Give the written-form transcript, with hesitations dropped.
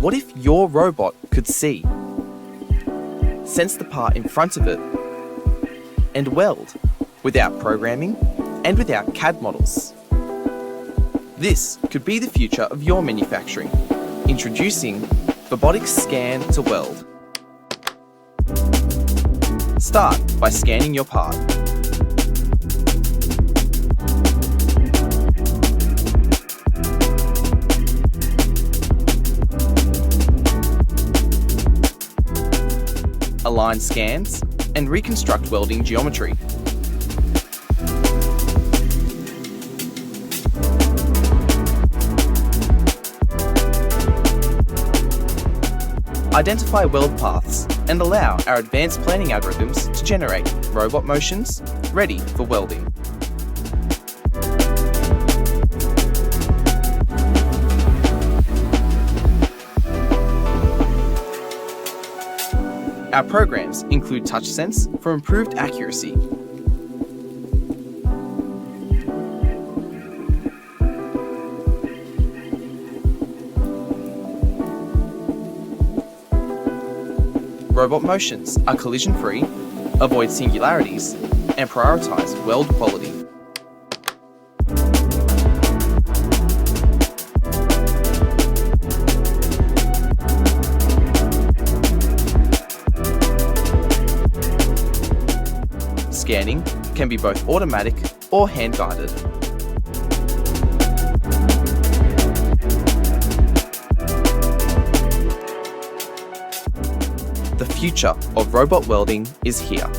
What if your robot could see, sense the part in front of it, and weld without programming and without CAD models? This could be the future of your manufacturing. Introducing Verbotics Scan to Weld. Start by scanning your part. Align scans and reconstruct welding geometry. Identify weld paths and allow our advanced planning algorithms to generate robot motions ready for welding. Our programs include TouchSense for improved accuracy, robot motions are collision-free, avoid singularities, and prioritize weld quality. Scanning can be both automatic or hand-guided. The future of robot welding is here.